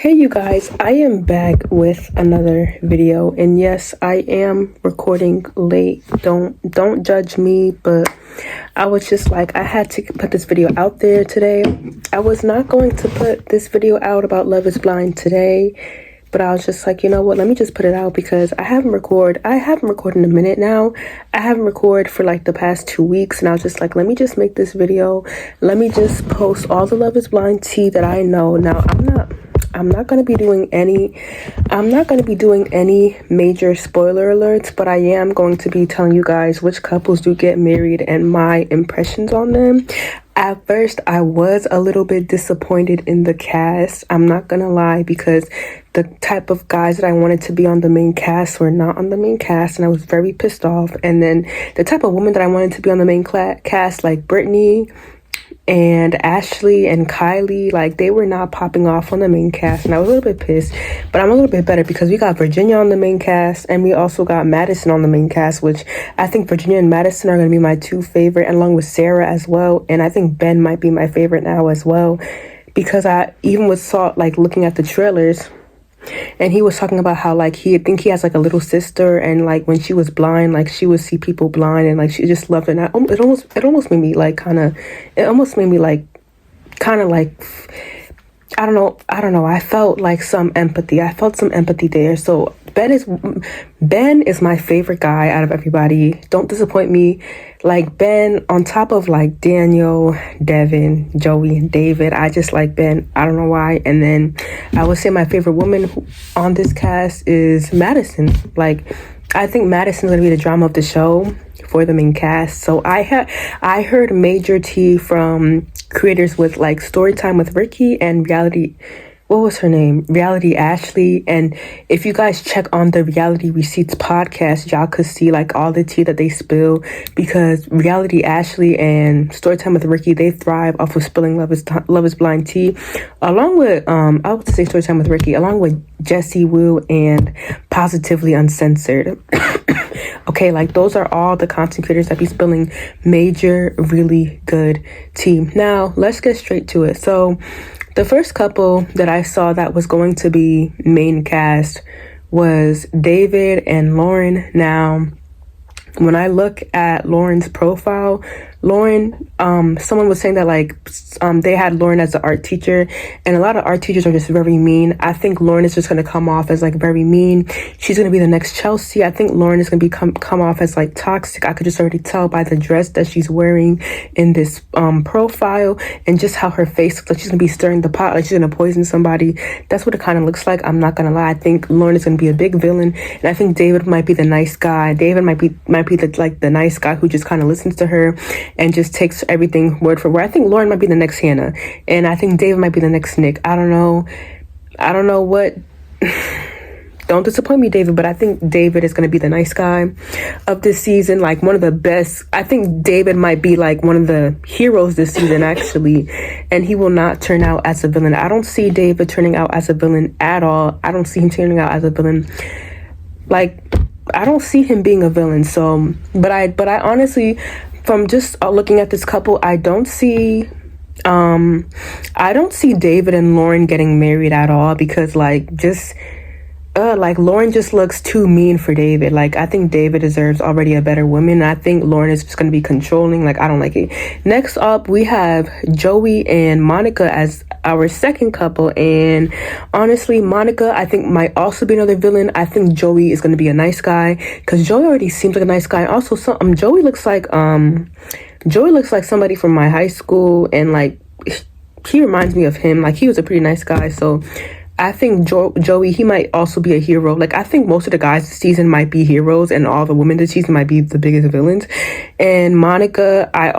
Hey you guys, I am back with another video, and yes, I am recording late. Don't judge me, but I was just like, I had to put this video out there today. I was not going to put this video out about Love is Blind today, but I was just like, you know what, let me just put it out because I haven't recorded in a minute now. I haven't recorded for like the past 2 weeks, and I was just like, let me just make this video. Let me just post all the Love is Blind tea that I know. Now, I'm not going to be doing any major spoiler alerts, but I am going to be telling you guys which couples do get married and my impressions on them. At first, I was a little bit disappointed in the cast. I'm not going to lie, because the type of guys that I wanted to be on the main cast were not on the main cast, and I was very pissed off. And then the type of women that I wanted to be on the main cast, like Brittany and Ashley and Kylie, like they were not popping off on the main cast, and I was a little bit pissed. But I'm a little bit better because we got Virginia on the main cast, and we also got Madison on the main cast, which I think Virginia and Madison are going to be my two favorite, along with Sarah as well. And I think Ben might be my favorite now as well, because I even saw like looking at the trailers, and he was talking about how like he has like a little sister, and like when she was blind, like she would see people blind, and like she just loved it. And it almost made me like kind of I don't know. I felt like some empathy. I felt some empathy there. So Ben is my favorite guy out of everybody. Don't disappoint me. Like Ben, on top of like Daniel, Devin, Joey, and David, I just like Ben. I don't know why. And then I would say my favorite woman on this cast is Madison. Like, I think Madison's gonna be the drama of the show for the main cast. So I heard major tea from creators with like Storytime with Ricky and Reality Ashley. And if you guys check on the Reality Receipts podcast, y'all could see like all the tea that they spill, because Reality Ashley and Storytime with Ricky, they thrive off of spilling Love is Blind tea, along with I would say Storytime with Ricky, along with Jessie Woo and Positively Uncensored. Okay, like those are all the content creators that be spilling major, really good tea. Now, let's get straight to it. So the first couple that I saw that was going to be main cast was David and Lauren. Now, when I look at Lauren's profile, someone was saying that like they had Lauren as an art teacher, and a lot of art teachers are just very mean. I think Lauren is just going to come off as like very mean. She's going to be the next Chelsea. I think Lauren is going to come off as like toxic. I could just already tell by the dress that she's wearing in this profile, and just how her face looks like she's going to be stirring the pot, like she's going to poison somebody. That's what it kind of looks like. I'm not going to lie. I think Lauren is going to be a big villain, and I think David might be the nice guy. David might be the nice guy who just kind of listens to her and just takes everything word for word. I think Lauren might be the next Hannah, and I think David might be the next Nick. I don't know what. Don't disappoint me, David, but I think David is going to be the nice guy of this season, like one of the best. I think David might be like one of the heroes this season, actually, and he will not turn out as a villain. I don't see David turning out as a villain at all. I don't see him turning out as a villain. Like, I don't see him being a villain. So, but I honestly, from just looking at this couple, I don't see David and Lauren getting married at all, because like Lauren just looks too mean for David. Like, I think David deserves already a better woman. I think Lauren is just going to be controlling. Like, I don't like it. Next up, we have Joey and Monica as our second couple. And honestly, Monica, I think, might also be another villain. I think Joey is going to be a nice guy, because Joey already seems like a nice guy. Also, Joey looks like somebody from my high school, and like he reminds me of him. Like, he was a pretty nice guy. So I think Joey, he might also be a hero. Like, I think most of the guys this season might be heroes, and all the women this season might be the biggest villains. And Monica, I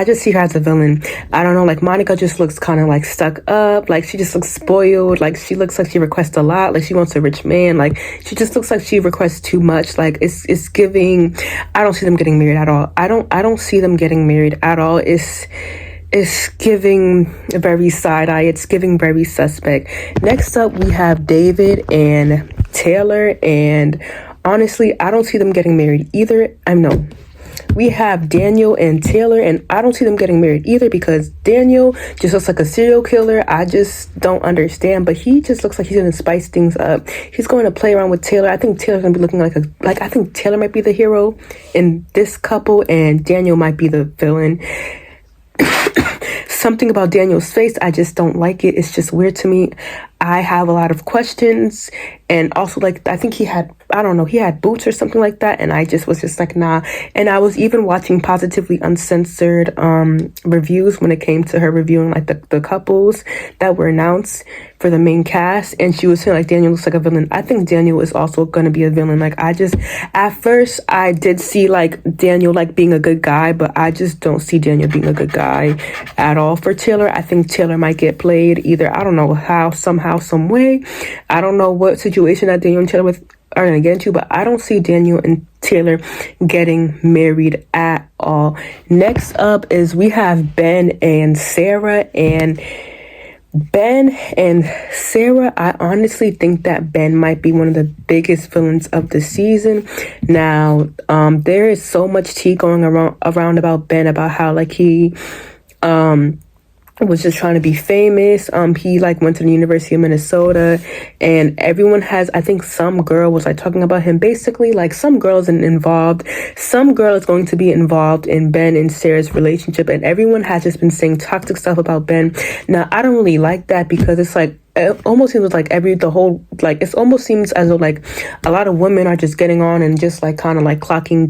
just see her as a villain. I don't know, like Monica just looks kind of like stuck up. Like, she just looks spoiled. Like, she looks like she requests a lot. Like, she wants a rich man. Like, she just looks like she requests too much. Like, it's giving. I don't see them getting married at all. I don't see them getting married at all. It's giving very side-eye. It's giving very suspect. Next up, we have David and Taylor. And honestly, I don't see them getting married either. we have Daniel and Taylor, and I don't see them getting married either because Daniel just looks like a serial killer. I just don't understand, but he just looks like he's gonna spice things up. He's going to play around with Taylor. I think Taylor's gonna be looking I think Taylor might be the hero in this couple, and Daniel might be the villain. Something about Daniel's face, I just don't like it. It's just weird to me. I have a lot of questions, and also like I think he had boots or something like that, and I just was just like nah. And I was even watching Positively Uncensored reviews when it came to her reviewing like the couples that were announced for the main cast, and she was saying like Daniel looks like a villain. I think Daniel is also gonna be a villain. Like at first I did see like Daniel like being a good guy, but I just don't see Daniel being a good guy at all for Taylor. I think Taylor might get played either, I don't know how, somehow, some way. I don't know what situation that Daniel and Taylor are gonna get into, but I don't see Daniel and Taylor getting married at all. Next up is we have Ben and Sarah, and Ben and Sarah, I honestly think that Ben might be one of the biggest villains of the season. Now, there is so much tea going around about Ben, about how like he was just trying to be famous. He like went to the University of Minnesota, and everyone has, I think some girl was like talking about him. Basically, like some girl is involved. Some girl is going to be involved in Ben and Sarah's relationship, and everyone has just been saying toxic stuff about Ben. Now, I don't really like that because it's like, it almost seems like it almost seems as though like a lot of women are just getting on and just like kind of like clocking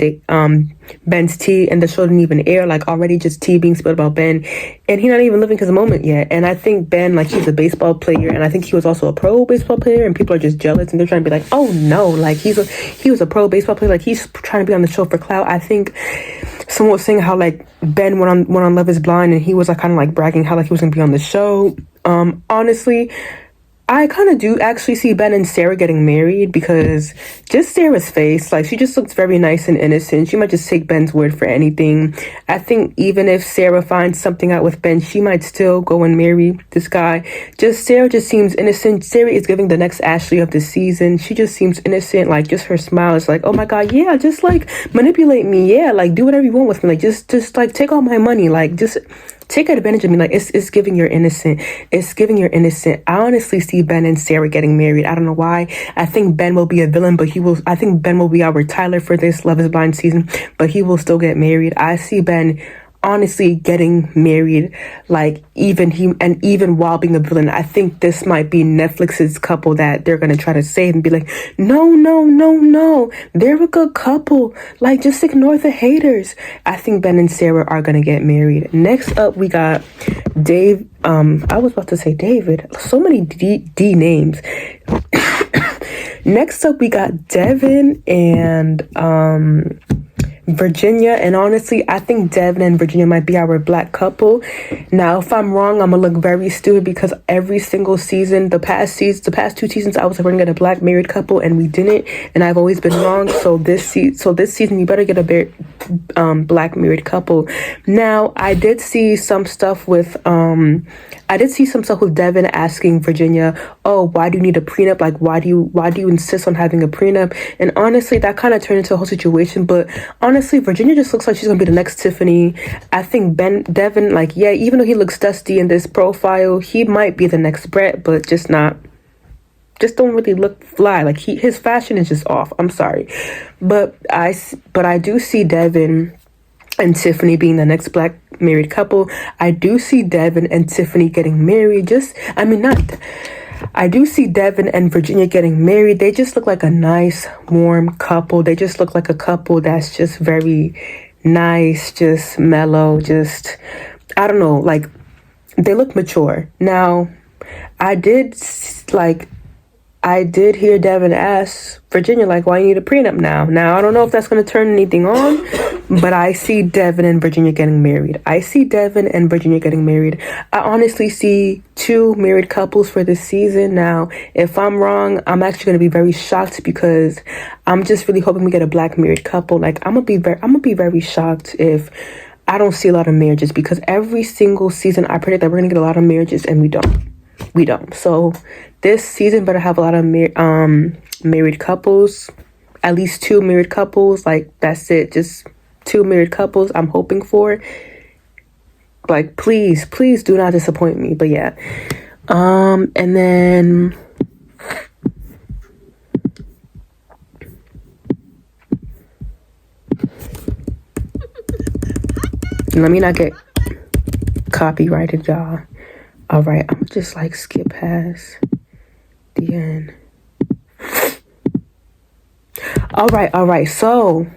Ben's tea, and the show didn't even air, like already just tea being spilled about Ben, and he's not even living his moment yet. And I think Ben, like he's a baseball player, and I think he was also a pro baseball player, and people are just jealous and they're trying to be like, oh no, like he was a pro baseball player, like he's trying to be on the show for clout. I think someone was saying how like Ben went on Love Is Blind, and he was like kind of like bragging how like he was gonna be on the show. Honestly, I kind of do actually see Ben and Sarah getting married because just Sarah's face, like she just looks very nice and innocent. She might just take Ben's word for anything. I think even if Sarah finds something out with Ben, she might still go and marry this guy. Sarah just seems innocent. Sarah is giving the next Ashley of the season. She just seems innocent. Like just her smile is like, oh my God, yeah, just like manipulate me. Yeah, like do whatever you want with me. Like just like take all my money. Like just take advantage of me. Like it's giving you're innocent. It's giving you're innocent. I honestly see Ben and Sarah getting married. I don't know why. I think Ben will be a villain, but I think Ben will be our Tyler for this Love Is Blind season, but he will still get married. I see Ben honestly getting married, like even while being a villain. I think this might be Netflix's couple that they're gonna try to save and be like, no, they're a good couple, like just ignore the haters. I think Ben and Sarah are gonna get married. Next up we got Dave. I was about to say David, so many D names. Next up we got Devin and Virginia, and honestly I think Devin and Virginia might be our black couple. Now if I'm wrong, I'm gonna look very stupid because every single season, the past 2 seasons, I was like we're gonna get a black married couple, and we didn't, and I've always been wrong. So this season you better get a black married couple. Now I did see some stuff with Devin asking Virginia, oh, why do you need a prenup? Like why do you insist on having a prenup? And honestly that kind of turned into a whole situation. But honestly, Virginia just looks like she's gonna be the next Tiffany. I think Devin, like, yeah, even though he looks dusty in this profile, he might be the next Brett, but just don't really look fly. Like his fashion is just off. I'm sorry, but I do see Devin and Tiffany being the next black married couple. I do see Devin and Tiffany getting married. I do see Devin and Virginia getting married. They just look like a nice, warm couple. They just look like a couple that's just very nice, just mellow, just, I don't know, like, they look mature. Now, I did hear Devin ask Virginia, like, why you need a prenup now? Now, I don't know if that's going to turn anything on, but I see Devin and Virginia getting married. I honestly see 2 married couples for this season. Now, if I'm wrong, I'm actually going to be very shocked because I'm just really hoping we get a black married couple. Like, I'm gonna be very shocked if I don't see a lot of marriages, because every single season I predict that we're going to get a lot of marriages, and we don't. So this season better have a lot of married couples, at least 2 married couples. Like that's it. Just two married couples I'm hoping for. Like, please do not disappoint me. But yeah. And then let me not get copyrighted, y'all. All right, I'm just like skip past the end. All right. So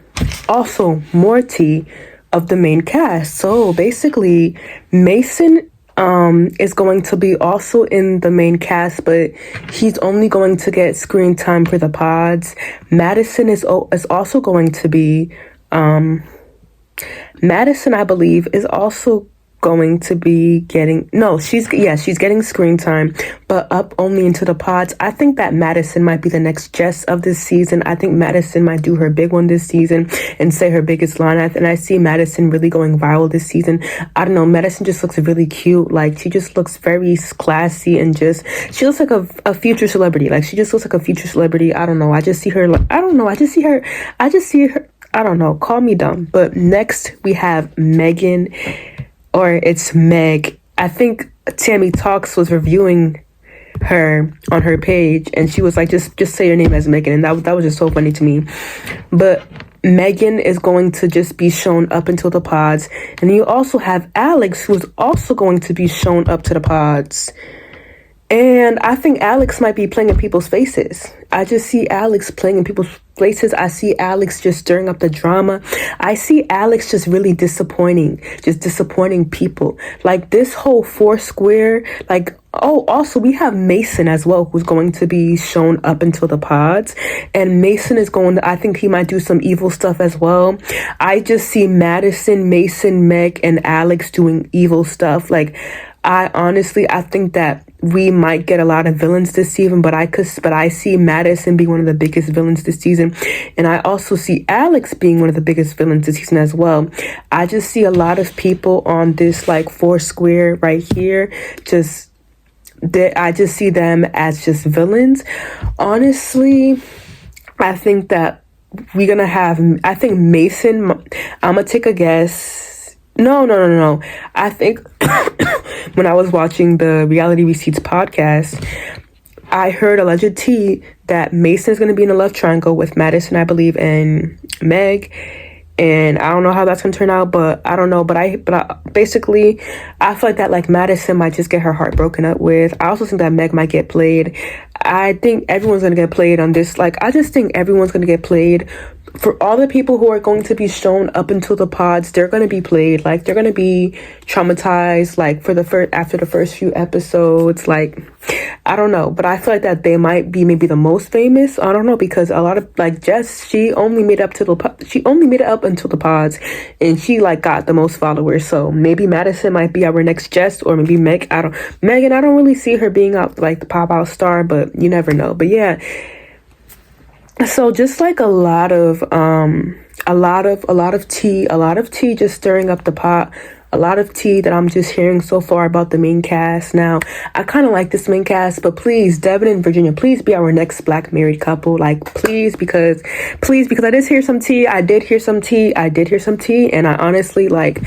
also more tea of the main cast. So basically Mason is going to be also in the main cast, but he's only going to get screen time for the pods. Madison is also going to be Madison, I believe, is also going to be getting she's getting screen time, but up only into the pods. I think that Madison might be the next Jess of this season. I think Madison might do her big one this season and say her biggest line. And I see Madison really going viral this season. I don't know, Madison just looks really cute. Like, she just looks very classy and she looks like a future celebrity. Like, she just looks like a future celebrity. I don't know, I just see her I don't know, call me dumb. But next we have Megan, or it's Meg. I think Tammy Talks was reviewing her on her page, and she was like, just say your name as Megan, and that was just so funny to me. But Megan is going to just be shown up until the pods, and you also have Alex, who's also going to be shown up to the pods. And I think Alex might be playing in people's faces. I just see Alex playing in people's faces. I see Alex just stirring up the drama. I see Alex just really disappointing people. Like, this whole Foursquare, like, oh, also we have Mason as well, who's going to be shown up until the pods. And Mason is I think he might do some evil stuff as well. I just see Madison, Mason, Meg, and Alex doing evil stuff. Like, I think that we might get a lot of villains this season, but I see Madison being one of the biggest villains this season, and I also see Alex being one of the biggest villains this season as well. I just see a lot of people on this like Foursquare right here, I just see them as just villains. Honestly, I think that we're gonna have, I think Mason, I'm gonna take a guess. No. I think when I was watching the Reality Receipts podcast, I heard alleged tea that Mason is going to be in a love triangle with Madison, I believe, and Meg. And I don't know how that's going to turn out, but I don't know. But I basically, I feel like that, like, Madison might just get her heart broken up with. I also think that Meg might get played. I think everyone's going to get played on this. Like, I just think everyone's going to get played. For all the people who are going to be shown up until the pods, they're going to be played. Like, they're going to be traumatized, like, after the first few episodes. Like, I don't know, but I feel like that they might be maybe the most famous. I don't know, because a lot of, like, Jess, she only made it up until the pods, and she like got the most followers. So maybe Madison might be our next Jess, or maybe Megan. I don't really see her being up like the pop out star, but you never know. But yeah. So just like a lot of tea just stirring up the pot. A lot of tea that I'm just hearing so far about the main cast. Now, I kind of like this main cast, but please, Devin and Virginia, please be our next Black married couple. Like, please, because I did hear some tea. And I honestly, like,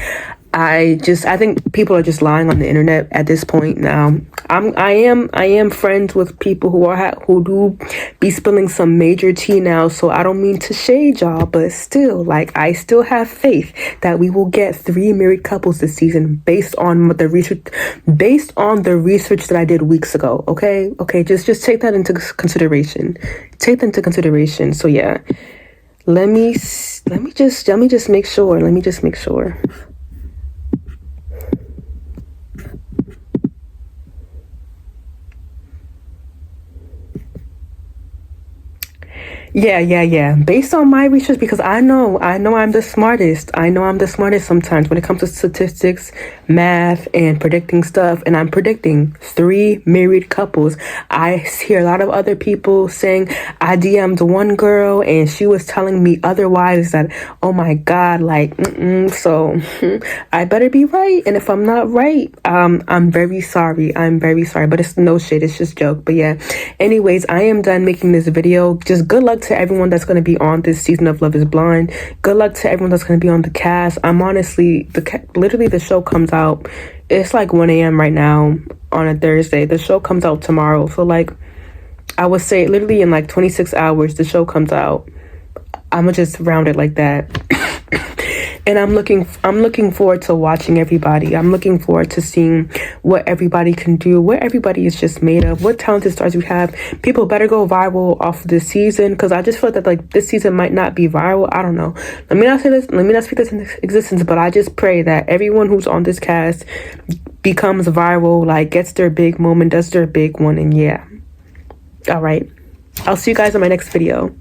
I think people are just lying on the internet at this point now. I am friends with people who do be spilling some major tea now, so I don't mean to shade y'all, but still, like, I still have faith that we will get 3 married couples this season based on the research that I did weeks ago. Okay, just take that into consideration. So yeah, let me just make sure. Yeah. Based on my research, because I know I'm the smartest. Sometimes when it comes to statistics, math, and predicting stuff. And I'm predicting 3 married couples. I hear a lot of other people saying, I DM'd one girl and she was telling me otherwise, that, oh my God, like, so I better be right. And if I'm not right, I'm very sorry. But it's no shit. It's just joke. But yeah, anyways, I am done making this video. Just good luck to everyone that's going to be on this season of Love is Blind. Good luck to everyone that's going to be on the cast. I'm honestly, literally the show comes out, it's like 1 a.m. right now on a Thursday. The show comes out tomorrow. So like, I would say literally in like 26 hours, the show comes out. I'm gonna just round it like that. And I'm looking forward to watching everybody. I'm looking forward to seeing what everybody can do, what everybody is just made of, what talented stars we have. People better go viral off of this season, because I just feel that like this season might not be viral. I don't know. Let me not speak this into existence, but I just pray that everyone who's on this cast becomes viral, like gets their big moment, does their big one, and yeah. All right. I'll see you guys in my next video.